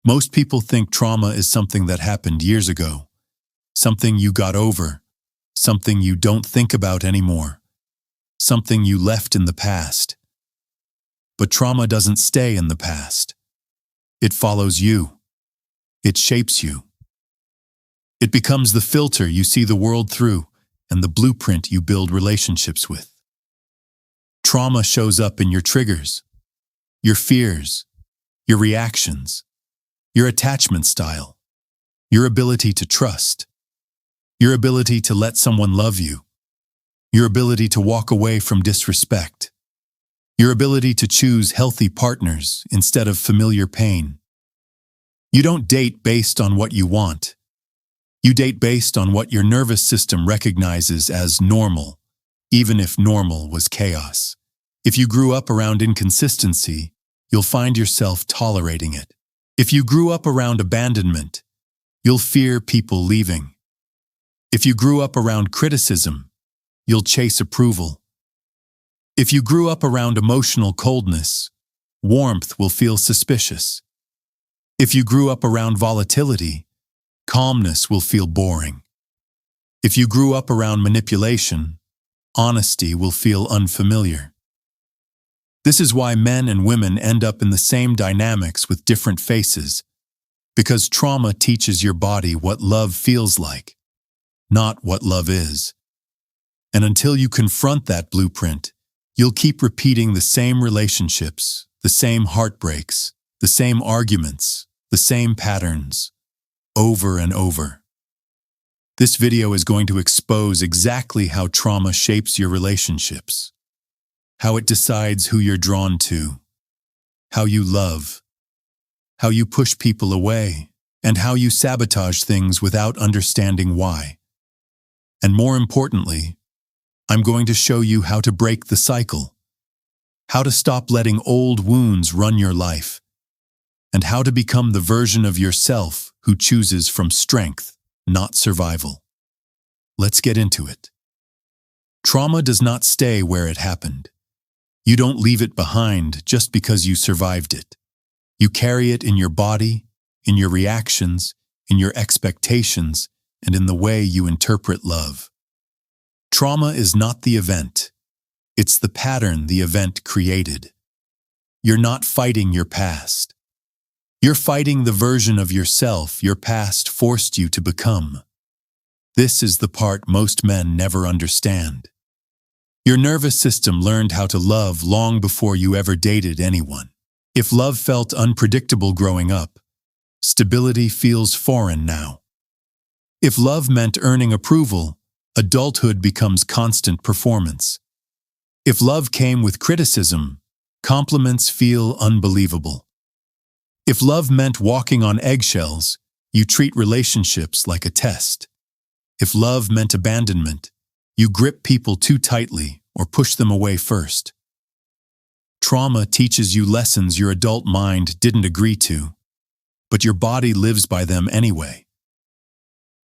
Most people think trauma is something that happened years ago, something you got over, something you don't think about anymore, something you left in the past. But trauma doesn't stay in the past. It follows you. It shapes you. It becomes the filter you see the world through and the blueprint you build relationships with. Trauma shows up in your triggers, your fears, your reactions, your attachment style, your ability to trust, your ability to let someone love you, your ability to walk away from disrespect, your ability to choose healthy partners instead of familiar pain. You don't date based on what you want. You date based on what your nervous system recognizes as normal, even if normal was chaos. If you grew up around inconsistency, you'll find yourself tolerating it. If you grew up around abandonment, you'll fear people leaving. If you grew up around criticism, you'll chase approval. If you grew up around emotional coldness, warmth will feel suspicious. If you grew up around volatility, calmness will feel boring. If you grew up around manipulation, honesty will feel unfamiliar. This is why men and women end up in the same dynamics with different faces, because trauma teaches your body what love feels like, not what love is. And until you confront that blueprint, you'll keep repeating the same relationships, the same heartbreaks, the same arguments, the same patterns, over and over. This video is going to expose exactly how trauma shapes your relationships, how it decides who you're drawn to, how you love, how you push people away, and how you sabotage things without understanding why. And more importantly, I'm going to show you how to break the cycle, how to stop letting old wounds run your life, and how to become the version of yourself who chooses from strength, not survival. Let's get into it. Trauma does not stay where it happened. You don't leave it behind just because you survived it. You carry it in your body, in your reactions, in your expectations, and in the way you interpret love. Trauma is not the event. It's the pattern the event created. You're not fighting your past. You're fighting the version of yourself your past forced you to become. This is the part most men never understand. Your nervous system learned how to love long before you ever dated anyone. If love felt unpredictable growing up, stability feels foreign now. If love meant earning approval, adulthood becomes constant performance. If love came with criticism, compliments feel unbelievable. If love meant walking on eggshells, you treat relationships like a test. If love meant abandonment, you grip people too tightly or push them away first. Trauma teaches you lessons your adult mind didn't agree to, but your body lives by them anyway.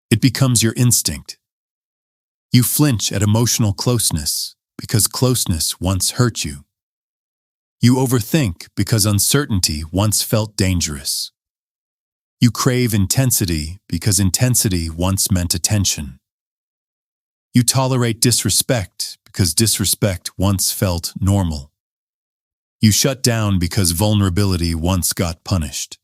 It becomes your instinct. You flinch at emotional closeness because closeness once hurt you. You overthink because uncertainty once felt dangerous. You crave intensity because intensity once meant attention. You tolerate disrespect because disrespect once felt normal. You shut down because vulnerability once got punished.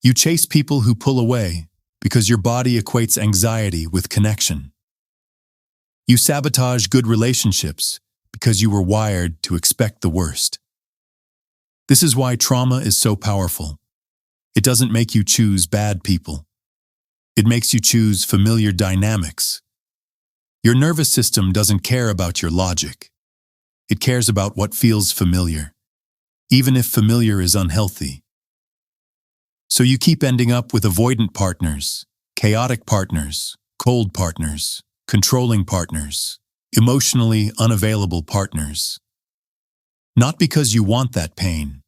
You chase people who pull away because your body equates anxiety with connection. You sabotage good relationships because you were wired to expect the worst. This is why trauma is so powerful. It doesn't make you choose bad people. It makes you choose familiar dynamics. Your nervous system doesn't care about your logic. It cares about what feels familiar, even if familiar is unhealthy. So you keep ending up with avoidant partners, chaotic partners, cold partners, controlling partners, emotionally unavailable partners. Not because you want that pain,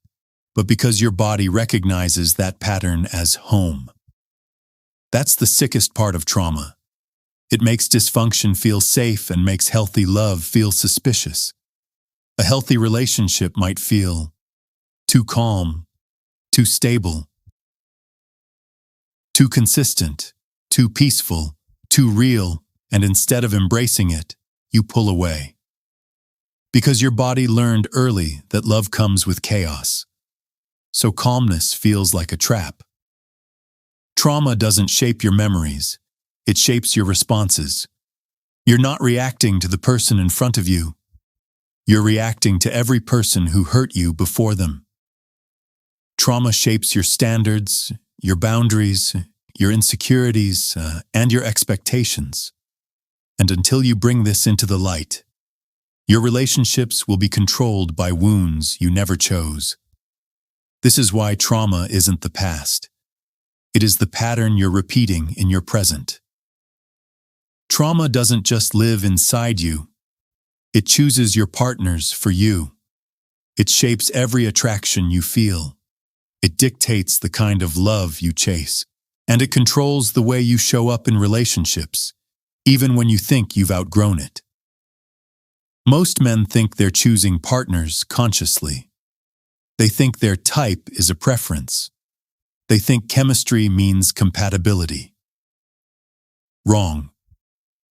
but because your body recognizes that pattern as home. That's the sickest part of trauma. It makes dysfunction feel safe and makes healthy love feel suspicious. A healthy relationship might feel too calm, too stable, too consistent, too peaceful, too real, and instead of embracing it, you pull away. Because your body learned early that love comes with chaos. So calmness feels like a trap. Trauma doesn't shape your memories, it shapes your responses. You're not reacting to the person in front of you. You're reacting to every person who hurt you before them. Trauma shapes your standards, your boundaries, your insecurities, and your expectations. And until you bring this into the light, your relationships will be controlled by wounds you never chose. This is why trauma isn't the past. It is the pattern you're repeating in your present. Trauma doesn't just live inside you. It chooses your partners for you. It shapes every attraction you feel. It dictates the kind of love you chase. And it controls the way you show up in relationships, even when you think you've outgrown it. Most men think they're choosing partners consciously. They think their type is a preference. They think chemistry means compatibility. Wrong.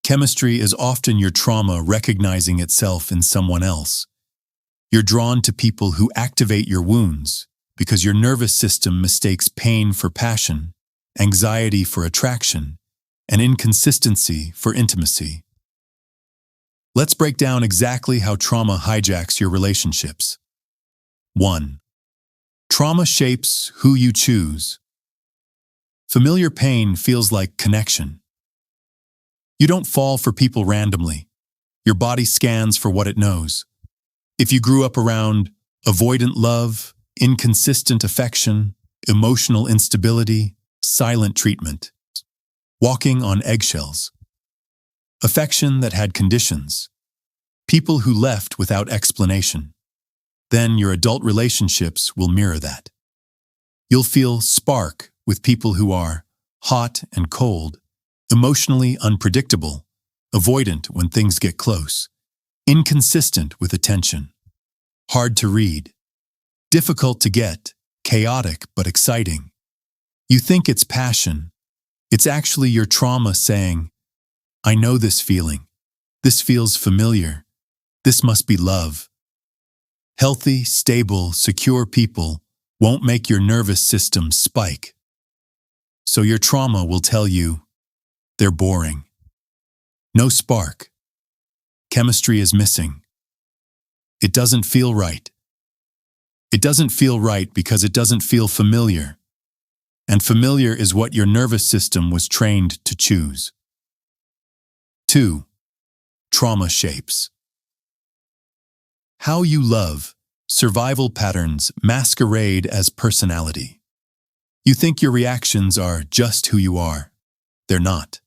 Chemistry is often your trauma recognizing itself in someone else. You're drawn to people who activate your wounds because your nervous system mistakes pain for passion, anxiety for attraction, and inconsistency for intimacy. Let's break down exactly how trauma hijacks your relationships. 1. Trauma shapes who you choose. Familiar pain feels like connection. You don't fall for people randomly. Your body scans for what it knows. If you grew up around avoidant love, inconsistent affection, emotional instability, silent treatment, walking on eggshells, affection that had conditions, people who left without explanation, then your adult relationships will mirror that. You'll feel spark with people who are hot and cold, emotionally unpredictable, avoidant when things get close, inconsistent with attention, hard to read, difficult to get, chaotic but exciting. You think it's passion. It's actually your trauma saying, I know this feeling. This feels familiar. This must be love. Healthy, stable, secure people won't make your nervous system spike. So your trauma will tell you, they're boring. No spark. Chemistry is missing. It doesn't feel right. It doesn't feel right because it doesn't feel familiar. And familiar is what your nervous system was trained to choose. 2. Trauma shapes. How you love, survival patterns masquerade as personality. You think your reactions are just who you are. They're not.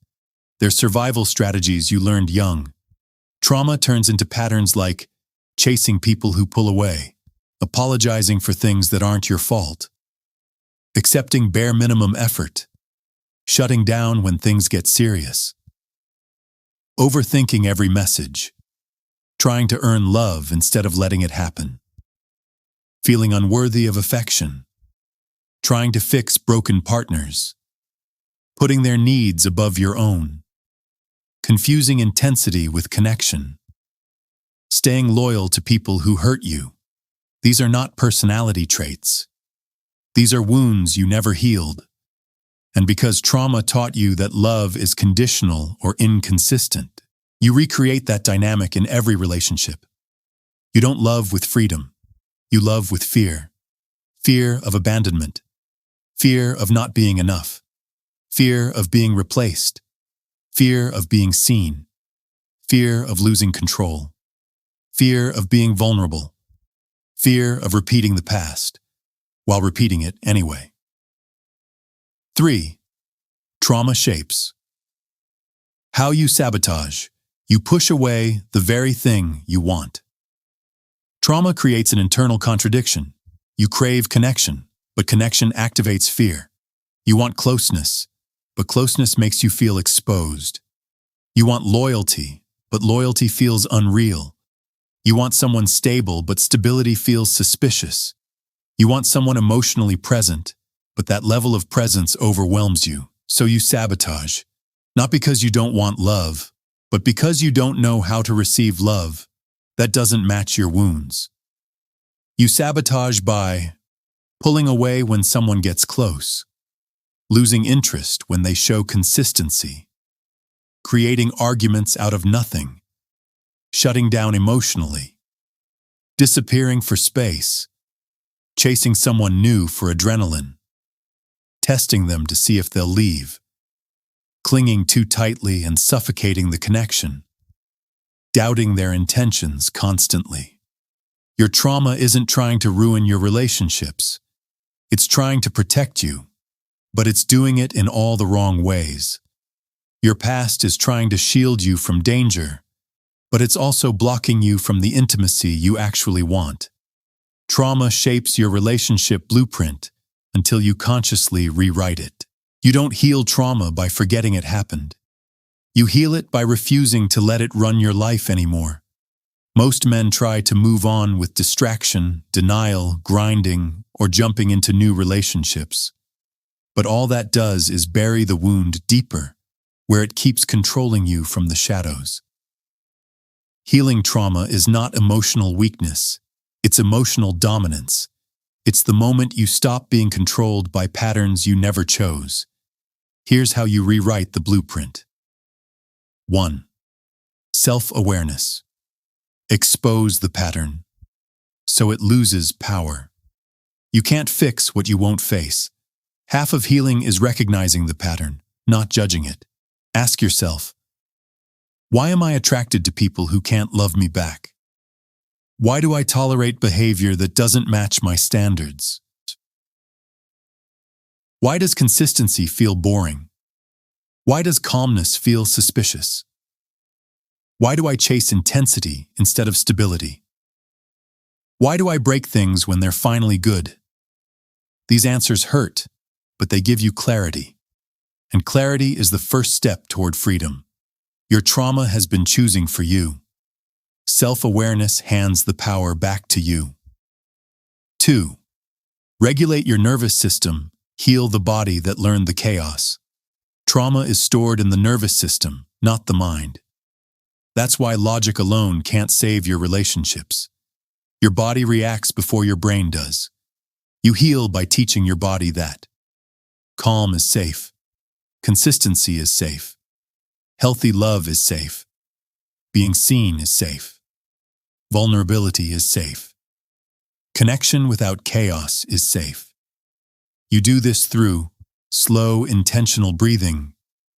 They're survival strategies you learned young. Trauma turns into patterns like chasing people who pull away, apologizing for things that aren't your fault, accepting bare minimum effort, shutting down when things get serious, overthinking every message, trying to earn love instead of letting it happen, feeling unworthy of affection, trying to fix broken partners, putting their needs above your own, confusing intensity with connection, staying loyal to people who hurt you. These are not personality traits. These are wounds you never healed. And because trauma taught you that love is conditional or inconsistent, you recreate that dynamic in every relationship. You don't love with freedom. You love with fear. Fear of abandonment. Fear of not being enough. Fear of being replaced. Fear of being seen. Fear of losing control. Fear of being vulnerable. Fear of repeating the past, while repeating it anyway. 3. Trauma shapes. How you sabotage. You push away the very thing you want. Trauma creates an internal contradiction. You crave connection, but connection activates fear. You want closeness, but closeness makes you feel exposed. You want loyalty, but loyalty feels unreal. You want someone stable, but stability feels suspicious. You want someone emotionally present, but that level of presence overwhelms you, so you sabotage. Not because you don't want love, but because you don't know how to receive love that doesn't match your wounds. You sabotage by pulling away when someone gets close, losing interest when they show consistency, creating arguments out of nothing, shutting down emotionally, disappearing for space, chasing someone new for adrenaline, testing them to see if they'll leave, clinging too tightly and suffocating the connection, doubting their intentions constantly. Your trauma isn't trying to ruin your relationships. It's trying to protect you, but it's doing it in all the wrong ways. Your past is trying to shield you from danger, but it's also blocking you from the intimacy you actually want. Trauma shapes your relationship blueprint until you consciously rewrite it. You don't heal trauma by forgetting it happened. You heal it by refusing to let it run your life anymore. Most men try to move on with distraction, denial, grinding, or jumping into new relationships. But all that does is bury the wound deeper, where it keeps controlling you from the shadows. Healing trauma is not emotional weakness, it's emotional dominance. It's the moment you stop being controlled by patterns you never chose. Here's how you rewrite the blueprint. 1. Self-awareness. Expose the pattern, so it loses power. You can't fix what you won't face. Half of healing is recognizing the pattern, not judging it. Ask yourself, why am I attracted to people who can't love me back? Why do I tolerate behavior that doesn't match my standards? Why does consistency feel boring? Why does calmness feel suspicious? Why do I chase intensity instead of stability? Why do I break things when they're finally good? These answers hurt, but they give you clarity. And clarity is the first step toward freedom. Your trauma has been choosing for you. Self-awareness hands the power back to you. 2. Regulate your nervous system, heal the body that learned the chaos. Trauma is stored in the nervous system, not the mind. That's why logic alone can't save your relationships. Your body reacts before your brain does. You heal by teaching your body that calm is safe, consistency is safe, healthy love is safe, being seen is safe, vulnerability is safe, connection without chaos is safe. You do this through slow, intentional breathing,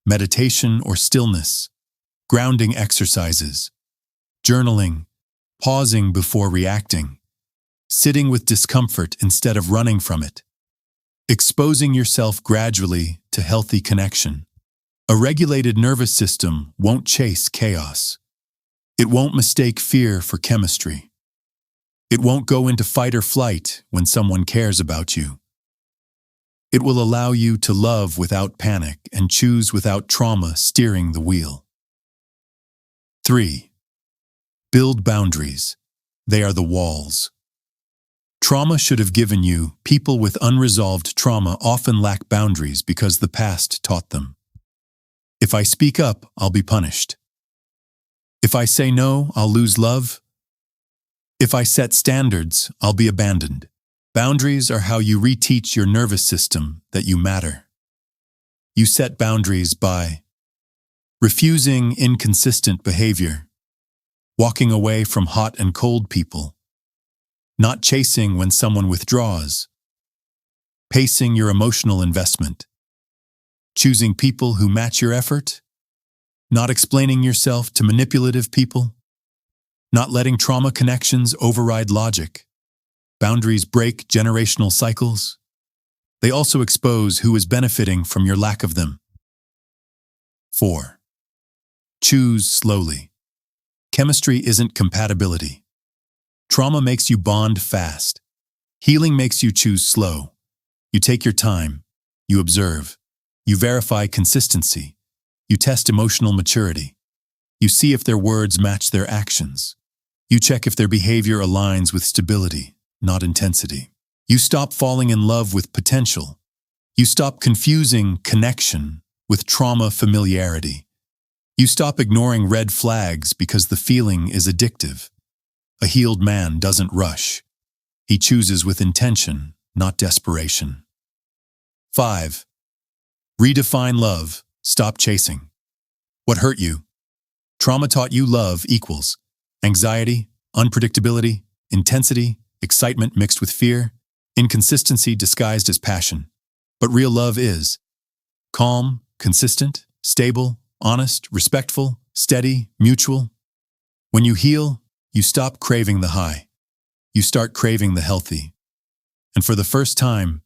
meditation or stillness, grounding exercises, journaling, pausing before reacting, sitting with discomfort instead of running from it, exposing yourself gradually to healthy connection. A regulated nervous system won't chase chaos. It won't mistake fear for chemistry. It won't go into fight or flight when someone cares about you. It will allow you to love without panic and choose without trauma steering the wheel. 3. Build boundaries. They are the walls. Trauma should have given you. People with unresolved trauma often lack boundaries because the past taught them. If I speak up, I'll be punished. If I say no, I'll lose love. If I set standards, I'll be abandoned. Boundaries are how you reteach your nervous system that you matter. You set boundaries by refusing inconsistent behavior, walking away from hot and cold people, not chasing when someone withdraws, pacing your emotional investment, choosing people who match your effort, not explaining yourself to manipulative people, not letting trauma connections override logic. Boundaries break generational cycles. They also expose who is benefiting from your lack of them. 4. Choose slowly. Chemistry isn't compatibility. Trauma makes you bond fast. Healing makes you choose slow. You take your time. You observe. You verify consistency. You test emotional maturity. You see if their words match their actions. You check if their behavior aligns with stability, not intensity. You stop falling in love with potential. You stop confusing connection with trauma familiarity. You stop ignoring red flags because the feeling is addictive. A healed man doesn't rush. He chooses with intention, not desperation. 5. Redefine love. Stop chasing. What hurt you? Trauma taught you love equals anxiety, unpredictability, intensity, excitement mixed with fear, inconsistency disguised as passion. But real love is calm, consistent, stable, honest, respectful, steady, mutual. When you heal, you stop craving the high. You start craving the healthy. And for the first time,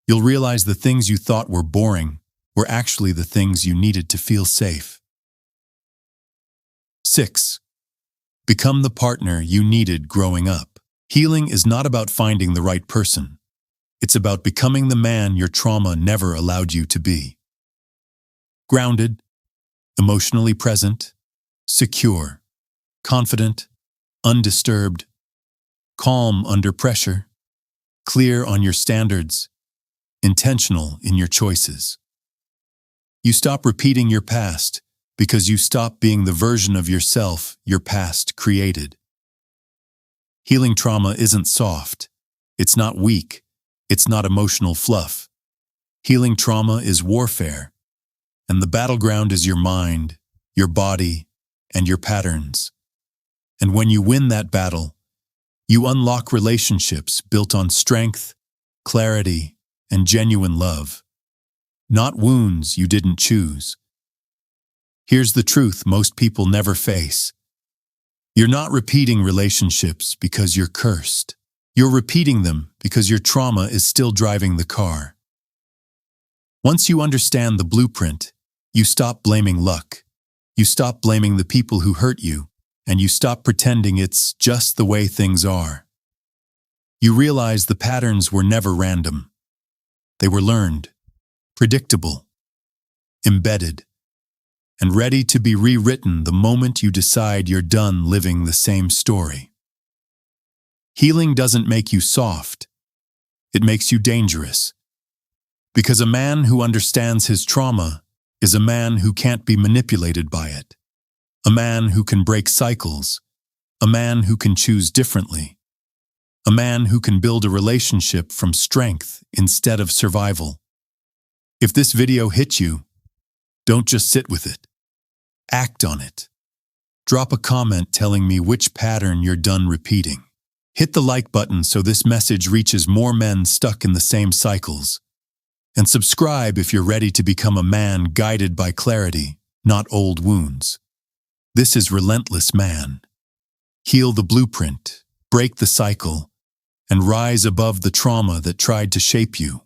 you'll realize the things you thought were boring were actually the things you needed to feel safe. 6. Become the partner you needed growing up. Healing is not about finding the right person. It's about becoming the man your trauma never allowed you to be. Grounded, emotionally present, secure, confident, undisturbed, calm under pressure, clear on your standards, intentional in your choices. You stop repeating your past because you stop being the version of yourself your past created. Healing trauma isn't soft. It's not weak. It's not emotional fluff. Healing trauma is warfare, and the battleground is your mind, your body, and your patterns. And when you win that battle, you unlock relationships built on strength, clarity, and genuine love, not wounds you didn't choose. Here's the truth most people never face. You're not repeating relationships because you're cursed. You're repeating them because your trauma is still driving the car. Once you understand the blueprint, you stop blaming luck. You stop blaming the people who hurt you, and you stop pretending it's just the way things are. You realize the patterns were never random. They were learned, predictable, embedded, and ready to be rewritten the moment you decide you're done living the same story. Healing doesn't make you soft. It makes you dangerous. Because a man who understands his trauma is a man who can't be manipulated by it. A man who can break cycles. A man who can choose differently. A man who can build a relationship from strength instead of survival. If this video hit you, don't just sit with it. Act on it. Drop a comment telling me which pattern you're done repeating. Hit the like button so this message reaches more men stuck in the same cycles. And subscribe if you're ready to become a man guided by clarity, not old wounds. This is Relentless Man. Heal the blueprint, break the cycle, and rise above the trauma that tried to shape you.